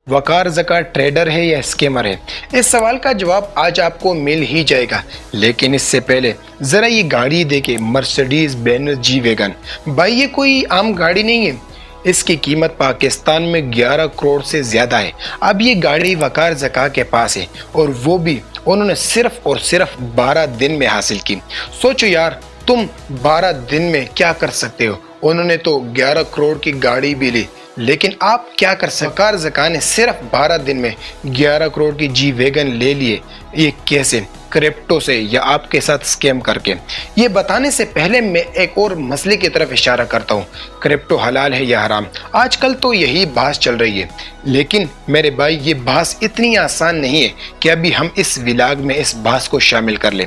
वकार Zaka trader है या scammer है? इस सवाल का जवाब आज आपको मिल ही जाएगा, लेकिन इससे पहले ज़रा ये गाड़ी देखें, मर्सिडीज बेंज जी वैगन। भाई ये कोई आम गाड़ी नहीं है, इसकी कीमत पाकिस्तान में 11 करोड़ से ज़्यादा है। अब ये गाड़ी वकार ज़का के पास है और वो भी उन्होंने सिर्फ और सिर्फ 12 दिन में हासिल की। सोचो यार, तुम 12 दिन में क्या कर सकते हो? उन्होंने तो 11 करोड़ की गाड़ी भी ली, लेकिन आप क्या कर सकते? वकार ज़का ने सिर्फ 12 दिन में 11 करोड़ की जी वैगन ले लिए। ये कैसे? क्रिप्टो से या आपके साथ स्कैम करके। ये बताने से पहले मैं एक और मसले की तरफ इशारा करता हूँ, क्रिप्टो हलाल है या हराम। आजकल तो यही बहस चल रही है, लेकिन मेरे भाई ये बहस इतनी आसान नहीं है कि अभी हम इस विलाग में इस बहस को शामिल कर लें।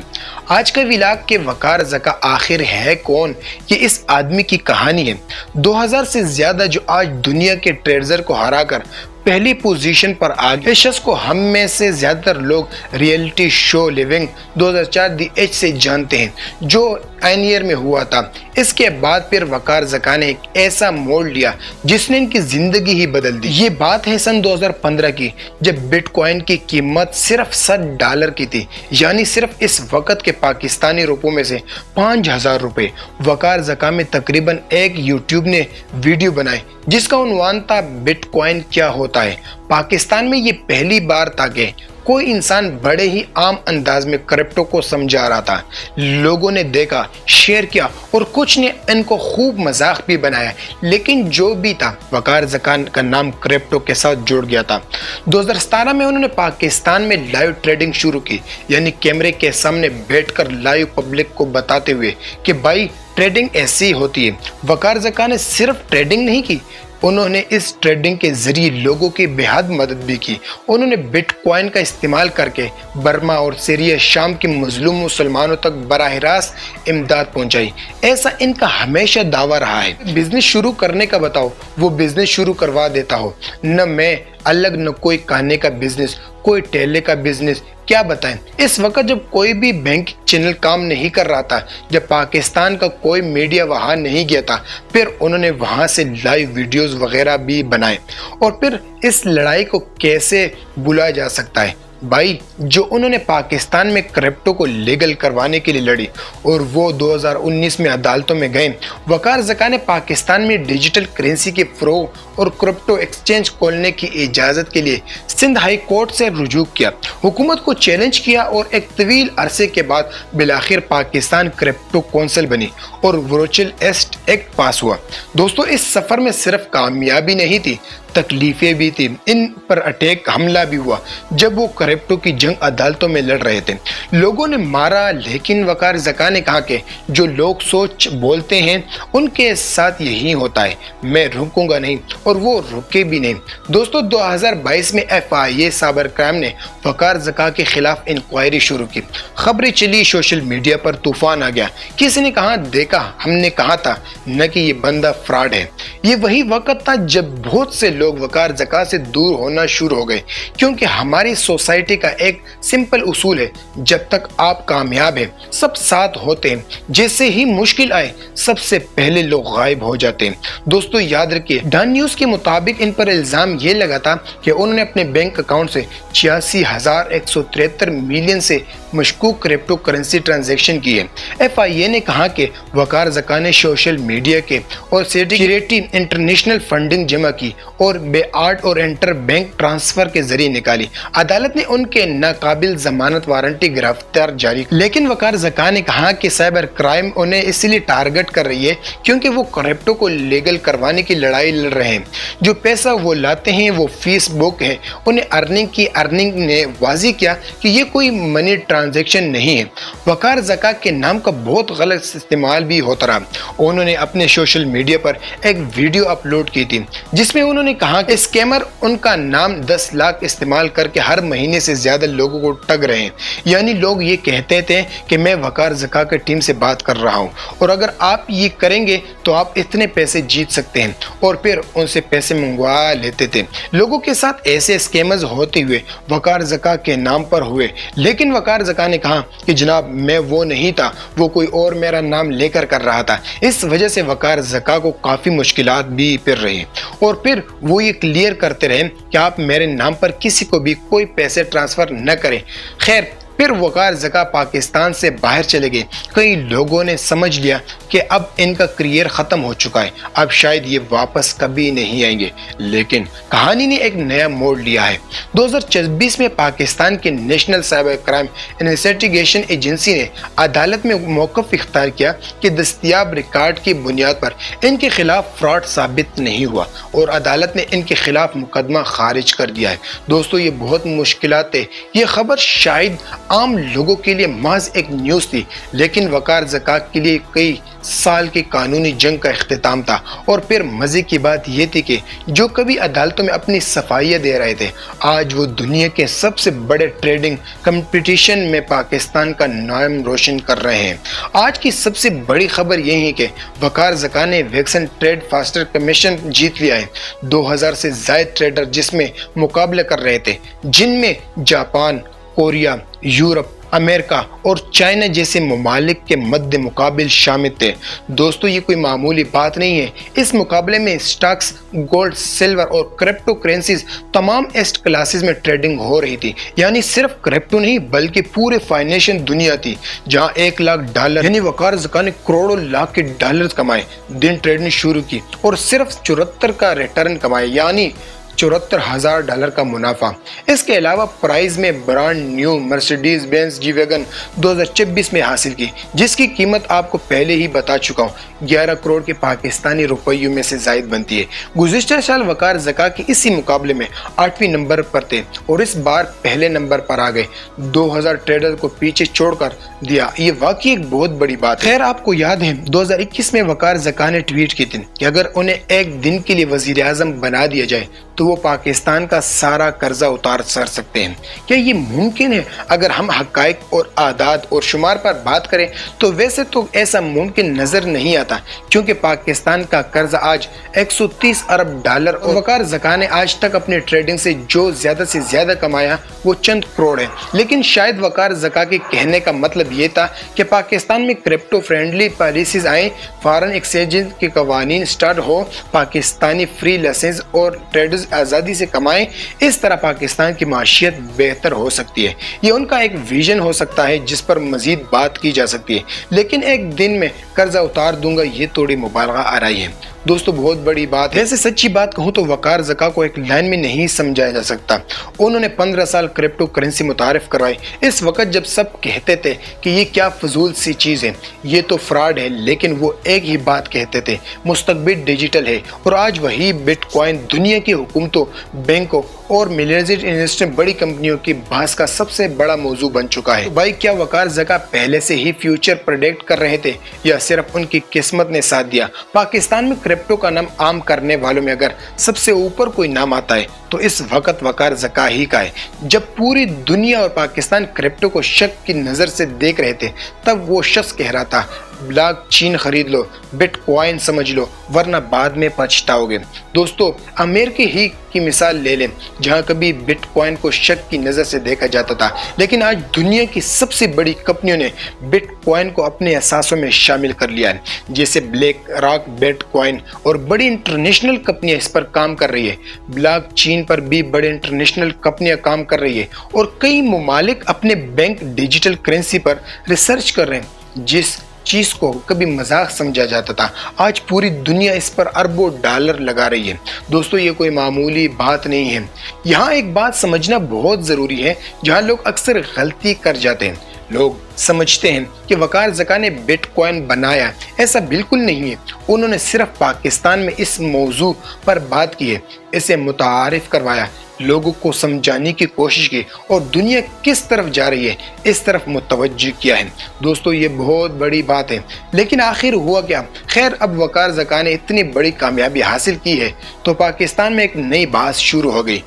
आज का विलाग के वकार ज़का आखिर है कौन, ये इस आदमी की कहानी है। 2000 से ज़्यादा जो आज दुनिया के ट्रेडर को हराकर पहली पोजीशन पर आ गए। शख्स को हम में से ज्यादातर लोग रियलिटी शो लिविंग 2004 दी एज से जानते हैं, जो एनियर में हुआ था। इसके बाद फिर वकार ज़का ने एक ऐसा मोड़ लिया जिसने इनकी जिंदगी ही बदल दी। ये बात है सन 2015 की, जब बिटकॉइन की कीमत सिर्फ $7 की थी, यानी सिर्फ इस वक्त के पाकिस्तानी रुपयों में से 5000 रुपए। वकार ज़का में तकरीबन एक यूट्यूब ने वीडियो बनाई जिसका उन्वान था बिटकॉइन क्या होता है। पाकिस्तान में ये पहली बार था कि कोई इंसान बड़े ही आम अंदाज में क्रिप्टो को समझा रहा था। लोगों ने देखा, शेयर किया और कुछ ने इनको खूब मजाक भी बनाया, लेकिन जो भी था वकार ज़का का नाम क्रिप्टो के साथ जुड़ गया था। 2017 में उन्होंने पाकिस्तान में लाइव ट्रेडिंग शुरू की, यानी कैमरे के सामने बैठकर लाइव पब्लिक को बताते हुए कि भाई ट्रेडिंग ऐसी ही होती है। वकार ज़का ने सिर्फ ट्रेडिंग नहीं की, उन्होंने इस ट्रेडिंग के जरिए लोगों की बेहद मदद भी की। उन्होंने बिटकॉइन का इस्तेमाल करके बर्मा और सीरिया शाम के मजलूम मुसलमानों तक बराह रास्त इमदाद पहुंचाई। ऐसा इनका हमेशा दावा रहा है। बिजनेस शुरू करने का बताओ, वो बिजनेस शुरू करवा देता हो। न मैं अलग, न कोई खाने का बिजनेस, कोई ठेले का बिजनेस, क्या बताएं। इस वक्त जब कोई भी बैंक चैनल काम नहीं कर रहा था, जब पाकिस्तान का कोई मीडिया वहां नहीं गया था, फिर उन्होंने वहां से लाइव वीडियोस वगैरह भी बनाए। और फिर इस लड़ाई को कैसे बुलाया जा सकता है भाई, जो उन्होंने पाकिस्तान में क्रिप्टो को लीगल करवाने के लिए लड़ी और वो 2019 में अदालतों में गए। वकार ज़का ने पाकिस्तान में डिजिटल करेंसी के फ़रोग़ और क्रिप्टो एक्सचेंज खोलने की इजाज़त के लिए सिंध हाई कोर्ट से रुजू किया, हुकूमत को चैलेंज किया और एक तवील अरसे के बाद बिलाखिर पाकिस्तान क्रिप्टो कौंसिल बनी और वर्चुअल एसेट एक्ट पास हुआ। दोस्तों, इस सफ़र में सिर्फ कामयाबी नहीं थी, तकलीफें भी थी। इन पर अटैक, हमला भी हुआ जब वो क्रिप्टो की जंग अदालतों में लड़ रहे थे। लोगों ने मारा, लेकिन वकार ज़का ने कहा कि जो लोग सोच बोलते हैं उनके साथ यही होता है, मैं रुकूंगा नहीं और वो रुके भी नहीं। दोस्तों, 2022 में FIA साइबर क्राइम ने वकार ज़का के खिलाफ इंक्वायरी शुरू की। खबरें चली, सोशल मीडिया पर तूफान आ गया। किसी ने कहा, देखा हमने कहा था न कि ये बंदा फ्रॉड है। ये वही वक्त था जब बहुत से लोग वकार ज़का से दूर होना शुरू हो गए, क्योंकि हमारी सोसाइटी का एक सिंपल उसूल है, जब तक आप कामयाब हैं सब साथ होते हैं, जैसे ही मुश्किल आए सबसे पहले लोग गायब हो जाते हैं। दोस्तों याद रखिए, डन न्यूज के मुताबिक इन पर इल्जाम ये लगा था कि उन्होंने अपने बैंक अकाउंट से 86,173 मिलियन से मशकूक क्रिप्टो करेंसी ट्रांजैक्शन की है। FIA ने कहा कि वकार ज़का ने सोशल मीडिया के और सिक्योरिटी इंटरनेशनल फंडिंग जमा की और बेआर्ट और इंटर बैंक ट्रांसफर के जरिए निकाली। अदालत ने उनके नाकाबिल जमानत वारंटी गिरफ्तार जारी, लेकिन वकार ज़का ने कहा कि साइबर क्राइम उन्हें इसलिए टारगेट कर रही है क्योंकि वो क्रिप्टो को लीगल करवाने की लड़ाई लड़ रहे हैं। जो पैसा वो लाते हैं वो फेसबुक है, उन्हें अर्निंग ने वाजी किया कि ये कोई मनी ट्रांजैक्शन नहीं है। वकार ज़का के नाम का बहुत गलत इस्तेमाल भी होता रहा। उन्होंने अपने सोशल मीडिया पर एक वीडियो अपलोड की थी जिसमें उन्होंने कहा कि स्कैमर उनका नाम 10 लाख इस्तेमाल करके हर महीने से ज्यादा लोगों को ठग रहे हैं। यानी लोग ये कहते थे कि मैं वकार ज़का की टीम से बात कर रहा हूँ और अगर आप ये करेंगे तो आप इतने पैसे जीत सकते हैं, और फिर से पैसे मंगवा लेते थे। लोगों के साथ ऐसे स्कैमर्स होते हुए वकार ज़का के नाम पर हुए, लेकिन वकार ज़का ने कहा कि जनाब मैं वो नहीं था, वो कोई और मेरा नाम लेकर कर रहा था। इस वजह से वकार ज़का को काफ़ी मुश्किलात भी फिर रही और फिर वो ये क्लियर करते रहे कि आप मेरे नाम पर किसी को भी कोई पैसे ट्रांसफ़र न करें। खैर फिर वकार ज़का पाकिस्तान से बाहर चले गए। कई लोगों ने समझ लिया कि अब इनका करियर ख़त्म हो चुका है, अब शायद ये वापस कभी नहीं आएंगे। लेकिन कहानी ने एक नया मोड़ लिया है। 2026 में पाकिस्तान के national cyber crime investigation agency ने अदालत में मौक़िफ़ इख्तियार किया कि दस्तयाब रिकॉर्ड की बुनियाद पर इनके खिलाफ फ्रॉड साबित नहीं हुआ और अदालत ने इनके खिलाफ मुकदमा खारिज कर दिया है। दोस्तों ये बहुत मुश्किलात है। ये खबर शायद आम लोगों के लिए महज एक न्यूज़ थी, लेकिन वकार ज़का के लिए कई साल की कानूनी जंग का इख्तिताम था। और फिर मज़े की बात यह थी कि जो कभी अदालतों में अपनी सफाइयाँ दे रहे थे, आज वो दुनिया के सबसे बड़े ट्रेडिंग कंपटीशन में पाकिस्तान का नाम रोशन कर रहे हैं। आज की सबसे बड़ी खबर यही है कि वकार ज़का ने वैक्सन ट्रेड फास्टर कमीशन जीत लिया है। 2000 से ज़ायद ट्रेडर जिसमें मुकाबले कर रहे थे, जिनमें जापान, कोरिया, यूरोप, अमेरिका और चाइना जैसे ममालिक के मद्दे मुकाबिल शामिल थे। दोस्तों ये कोई मामूली बात नहीं है। इस मुकाबले में स्टॉक्स, गोल्ड, सिल्वर और क्रिप्टो करेंसीज तमाम एस्ट क्लासेस में ट्रेडिंग हो रही थी। यानी सिर्फ क्रिप्टो नहीं बल्कि पूरे फाइनेंशियल दुनिया थी, जहां $1,00,000 यानी वकार ज़का ने करोड़ों लाख के डॉलर कमाए। दिन ट्रेडिंग शुरू की और सिर्फ 74 का रिटर्न कमाए, यानी $74,000 का मुनाफा। इसके अलावा प्राइस में brand new Mercedes Benz G wagon 2026 में हासिल की, जिसकी कीमत आपको पहले ही बता चुका हूँ 11 करोड़ के पाकिस्तानी रुपयों में से जायद बनती है। गुज़िश्ता साल वकार ज़का के इसी मुकाबले में 8वें नंबर पर थे और इस बार पहले नंबर पर आ गए। 2000 ट्रेडर को पीछे छोड़कर दिया, ये वाकई एक बहुत बड़ी बात है। खैर आपको याद है 2021 में वकार ज़का ने ट्वीट की थी कि अगर उन्हें एक दिन के लिए वज़ीर आज़म बना दिया जाए तो वो पाकिस्तान का सारा कर्जा उतार सकते हैं। क्या ये मुमकिन है? अगर हम हक़ाइक़ और आदाद और शुमार पर बात करें तो वैसे तो ऐसा मुमकिन नज़र नहीं आता, क्योंकि पाकिस्तान का कर्जा आज $130 अरब और वकार ज़का ने आज तक अपने ट्रेडिंग से जो ज़्यादा से ज़्यादा कमाया वो चंद करोड़ है। लेकिन शायद वकार ज़का के कहने का मतलब ये था कि पाकिस्तान में क्रिप्टो फ्रेंडली पॉलिसीज आए, फॉरेन एक्सचेंज के कवानीन स्टार्ट हो, पाकिस्तानी फ्री लाइसेंस और ट्रेडर्स आज़ादी से कमाएं। इस तरह पाकिस्तान की माशियत बेहतर हो सकती है। ये उनका एक विजन हो सकता है जिस पर मजीद बात की जा सकती है, लेकिन एक दिन में कर्जा उतार दूंगा ये थोड़ी मुबालगा आ रही है। दोस्तों बहुत बड़ी बात है। वैसे सच्ची बात कहूँ तो वकार ज़का को एक लाइन में नहीं समझाया जा सकता। उन्होंने 15 साल क्रिप्टो करेंसी मुतारिफ करवाई। इस वक्त जब सब कहते थे कि ये क्या फजूल सी चीज़ है, ये तो फ्रॉड है, लेकिन वो एक ही बात कहते थे, मुस्तकबिल डिजिटल है। और आज वही बिटकॉइन दुनिया की हुकूमतों, बैंकों और मिलियनेयर इन्वेस्टर बड़ी कंपनियों की बहस का सबसे बड़ा मौजू बन चुका है। तो भाई क्या वकार ज़का पहले से ही फ्यूचर प्रेडिक्ट कर रहे थे या सिर्फ उनकी किस्मत ने साथ दिया? पाकिस्तान में क्रिप्टो का नाम आम करने वालों में अगर सबसे ऊपर कोई नाम आता है तो इस वक्त वकार ज़का ही का है। जब पूरी दुनिया और पाकिस्तान क्रिप्टो को शक की नज़र से देख रहे थे, तब वो शख्स कह रहा था ब्लॉक चेन खरीद लो, बिटकॉइन समझ लो, वरना बाद में पछताओगे। दोस्तों अमेरिका ही की मिसाल ले लें, जहां कभी बिटकॉइन को शक की नज़र से देखा जाता था, लेकिन आज दुनिया की सबसे बड़ी कंपनियों ने बिटकॉइन को अपने असासों में शामिल कर लिया है। जैसे ब्लैक रॉक, बिटकॉइन और बड़ी इंटरनेशनल कंपनियां इस पर काम कर रही है। ब्लॉक चेन पर भी बड़े इंटरनेशनल कंपनियां काम कर रही है और कई ममालिक अपने बैंक डिजिटल करेंसी पर रिसर्च कर रहे हैं। जिस चीज़ को कभी मजाक समझा जाता था, आज पूरी दुनिया इस पर अरबों डॉलर लगा रही है। दोस्तों ये कोई मामूली बात नहीं है। यहाँ एक बात समझना बहुत ज़रूरी है, जहाँ लोग अक्सर गलती कर जाते हैं। लोग समझते हैं कि वकार ज़का ने बिटकॉइन बनाया, ऐसा बिल्कुल नहीं है। उन्होंने सिर्फ पाकिस्तान में इस मौजू पर बात की है, इसे मुतारिफ करवाया, लोगों को समझाने की कोशिश की और दुनिया किस तरफ जा रही है इस तरफ मुतवज्जो किया है। दोस्तों ये बहुत बड़ी बात है, लेकिन आखिर हुआ क्या? खैर अब वकार ज़का ने इतनी बड़ी कामयाबी हासिल की है तो पाकिस्तान में एक नई बात शुरू हो गई।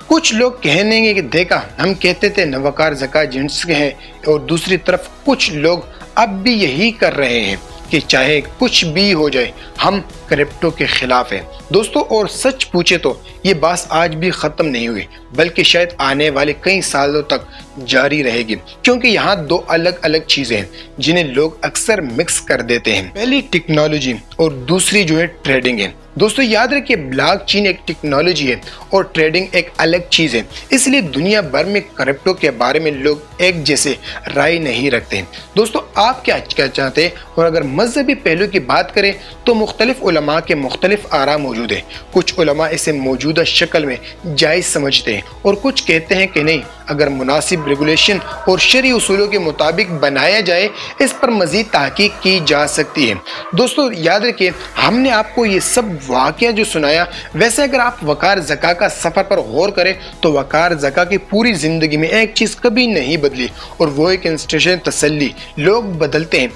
कुछ लोग कहेंगे कि देखा हम कहते थे न वकार ज़का जेंट्स के हैं, और दूसरी तरफ कुछ लोग अब भी यही कर रहे हैं कि चाहे कुछ भी हो जाए हम کرپٹو کے خلاف ہے دوستوں، اور سچ پوچھے تو یہ بات آج بھی ختم نہیں ہوئی، بلکہ شاید آنے والے کئی سالوں تک جاری رہے گی، کیونکہ یہاں دو الگ الگ چیزیں ہیں جنہیں لوگ اکثر مکس کر دیتے ہیں۔ پہلی ٹیکنالوجی اور دوسری جو ہے ٹریڈنگ ہے۔ دوستو یاد رکھیں، بلاک چین ایک ٹیکنالوجی ہے اور ٹریڈنگ ایک الگ چیز ہے، اس لیے دنیا بھر میں کرپٹو کے بارے میں لوگ ایک جیسے رائے نہیں رکھتے۔ دوستو آپ کیا چاہتے ہیں؟ اور اگر مذہبی پہلو کی بات کریں تو مختلف علماء کے مختلف آراء موجود ہیں۔ کچھ علماء اسے موجودہ شکل میں جائز سمجھتے ہیں اور کچھ کہتے ہیں کہ نہیں، اگر مناسب ریگولیشن اور شرعی اصولوں کے مطابق بنایا جائے اس پر مزید تحقیق کی جا سکتی ہے۔ دوستو یاد رکھیں، ہم نے آپ کو یہ سب واقعہ جو سنایا، ویسے اگر آپ وقار زکا کا سفر پر غور کریں تو وقار زکا کی پوری زندگی میں ایک چیز کبھی نہیں بدلی، اور وہ ایک انسٹیٹیوشن تسلی۔ لوگ بدلتے ہیں،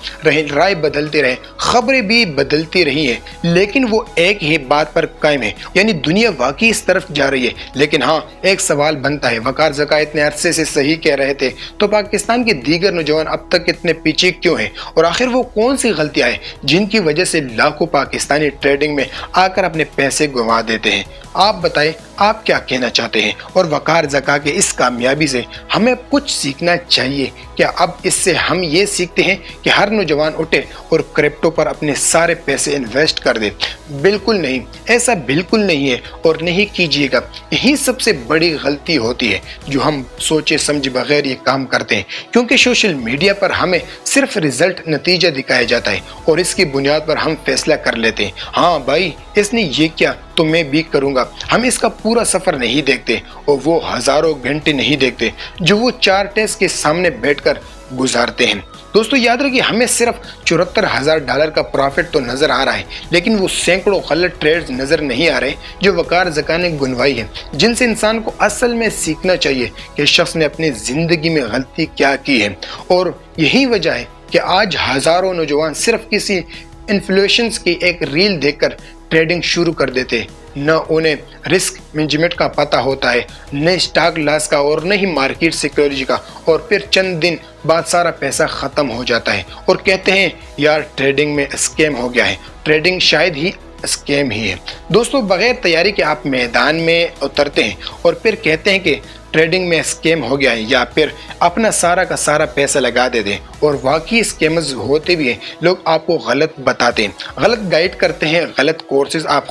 رائے بدلتے رہے، خبریں بھی بدلتی رہی ہیں، لیکن وہ ایک ہی بات پر قائم ہے، یعنی دنیا واقعی اس طرف جا رہی ہے۔ لیکن ہاں، ایک سوال بنتا ہے، وقار زکا اتنے عرصے سے صحیح کہہ رہے تھے تو پاکستان کے دیگر نوجوان اب تک اتنے پیچھے کیوں ہیں؟ اور آخر وہ کون سی غلطیاں ہیں جن کی وجہ سے لاکھوں پاکستانی ٹریڈنگ میں آ کر اپنے پیسے گنوا دیتے ہیں؟ آپ بتائیں، آپ کیا کہنا چاہتے ہیں؟ اور وقار زکا کے اس کامیابی سے ہمیں کچھ سیکھنا چاہیے کیا؟ اب اس سے ہم یہ سیکھتے ہیں کہ ہر نوجوان اٹھے اور کرپٹو پر اپنے سارے پیسے انویسٹ کر دے؟ بالکل نہیں، ایسا بالکل نہیں ہے اور نہیں کیجیے گا۔ یہی سب سے بڑی غلطی ہوتی ہے جو ہم سوچے سمجھے بغیر یہ کام کرتے ہیں، کیونکہ سوشل میڈیا پر ہمیں صرف رزلٹ، نتیجہ دکھایا جاتا ہے اور اس کی بنیاد پر ہم فیصلہ کر لیتے ہیں، ہاں بھائی اس نے یہ کیا تو میں بھی کروں گا۔ ہم اس کا پورا سفر نہیں دیکھتے اور وہ ہزاروں گھنٹے نہیں دیکھتے جو وہ چارٹ کے سامنے بیٹھ کر گزارتے ہیں۔ دوستو یاد رکھیے، ہمیں صرف $74,000 کا پروفٹ تو نظر آ رہا ہے، لیکن وہ سینکڑوں غلط ٹریڈز نظر نہیں آ رہے جو وقار زکا نے گنوائی ہے، جن سے انسان کو اصل میں سیکھنا چاہیے کہ شخص نے اپنی زندگی میں غلطی کیا کی ہے۔ اور یہی وجہ ہے کہ آج ہزاروں نوجوان صرف کسی انفلوئنسر کی ایک ریل دیکھ کر ٹریڈنگ شروع کر دیتے ہیں۔ نہ انہیں رسک مینجمنٹ کا پتہ ہوتا ہے، نہ اسٹاک لاس کا، اور نہ ہی مارکیٹ سیکیورٹی کا، اور پھر چند دن بعد سارا پیسہ ختم ہو جاتا ہے اور کہتے ہیں یار ٹریڈنگ میں اسکیم ہو گیا ہے۔ ٹریڈنگ شاید ہی اسکیم ہی ہے دوستو، بغیر تیاری کے آپ میدان میں اترتے ہیں اور پھر کہتے ہیں کہ ٹریڈنگ میں اسکیم ہو گیا ہے، یا پھر اپنا سارا کا سارا پیسہ لگا دیتے ہیں اور واقعی اسکیمز ہوتے بھی ہیں۔ لوگ آپ کو غلط بتاتے ہیں، غلط گائیڈ کرتے ہیں، غلط کورسز آپ